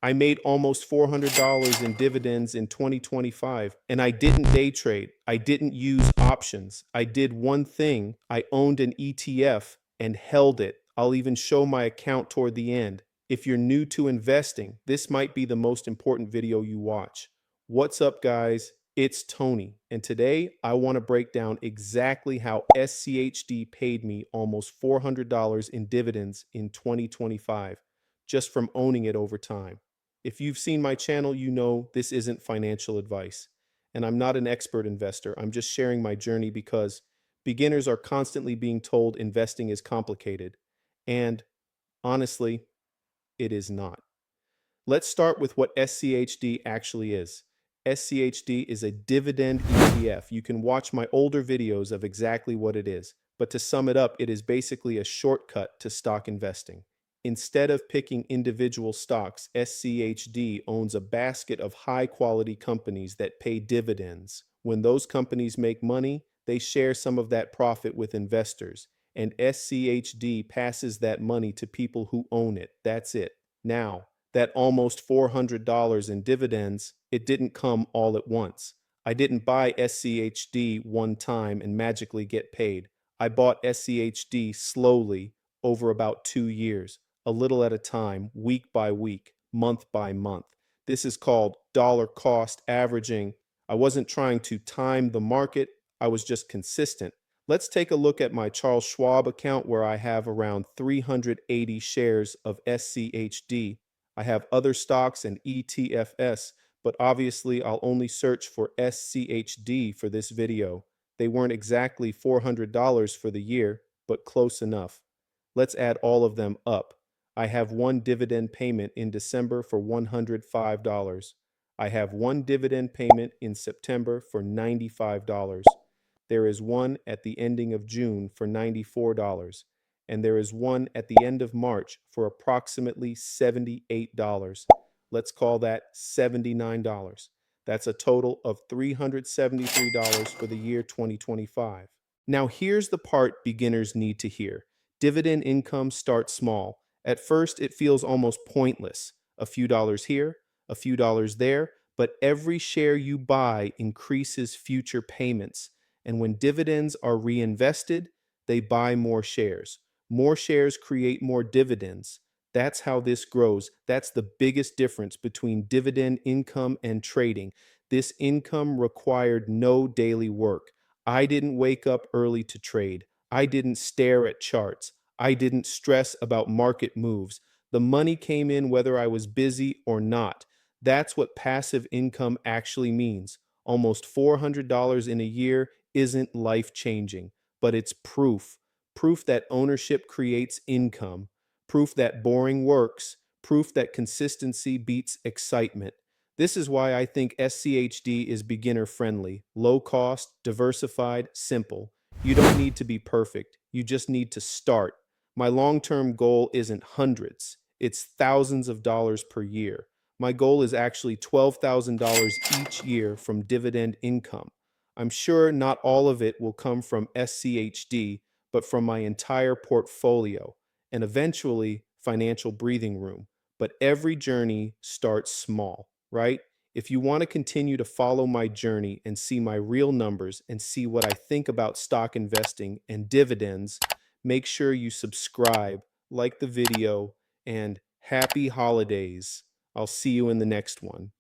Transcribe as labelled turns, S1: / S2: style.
S1: I made almost $400 in dividends in 2025, and I didn't day trade. I didn't use options. I did one thing. I owned an ETF and held it. I'll even show my account toward the end. If you're new to investing, this might be the most important video you watch. What's up, guys? It's Tony, and today I want to break down exactly how SCHD paid me almost $400 in dividends in 2025 just from owning it over time. If you've seen my channel, you know this isn't financial advice, and I'm not an expert investor. I'm just sharing my journey because beginners are constantly being told investing is complicated, and honestly, it is not. Let's start with what SCHD actually is. SCHD is a dividend ETF. You can watch my older videos of exactly what it is, but to sum it up, it is basically a shortcut to stock investing. Instead of picking individual stocks, SCHD owns a basket of high-quality companies that pay dividends. When those companies make money, they share some of that profit with investors, and SCHD passes that money to people who own it. That's it. Now, that almost $400 in dividends, it didn't come all at once. I didn't buy SCHD one time and magically get paid. I bought SCHD slowly over about 2 years, a little at a time, week by week, month by month. This is called dollar cost averaging. I wasn't trying to time the market, I was just consistent. Let's take a look at my Charles Schwab account where I have around 380 shares of SCHD. I have other stocks and ETFs, but obviously I'll only search for SCHD for this video. They weren't exactly $400 for the year, but close enough. Let's add all of them up. I have one dividend payment in December for $105. I have one dividend payment in September for $95. There is one at the ending of June for $94, and there is one at the end of March for approximately $78. Let's call that $79. That's a total of $373 for the year 2025. Now, here's the part beginners need to hear. Dividend income starts small. At first, it feels almost pointless. A few dollars here, a few dollars there, but every share you buy increases future payments. And when dividends are reinvested, they buy more shares. More shares create more dividends. That's how this grows. That's the biggest difference between dividend income and trading. This income required no daily work. I didn't wake up early to trade. I didn't stare at charts. I didn't stress about market moves. The money came in whether I was busy or not. That's what passive income actually means. Almost $400 in a year isn't life-changing, but it's proof that ownership creates income, proof that boring works, proof that consistency beats excitement. This is why I think SCHD is beginner friendly, low cost, diversified, simple. You don't need to be perfect, you just need to start. My long term goal isn't hundreds, it's thousands of dollars per year. My goal is actually $12,000 each year from dividend income. I'm sure not all of it will come from SCHD, but from my entire portfolio, and eventually financial breathing room. But every journey starts small, right? If you want to continue to follow my journey and see my real numbers and see what I think about stock investing and dividends, make sure you subscribe, like the video, and happy holidays. I'll see you in the next one.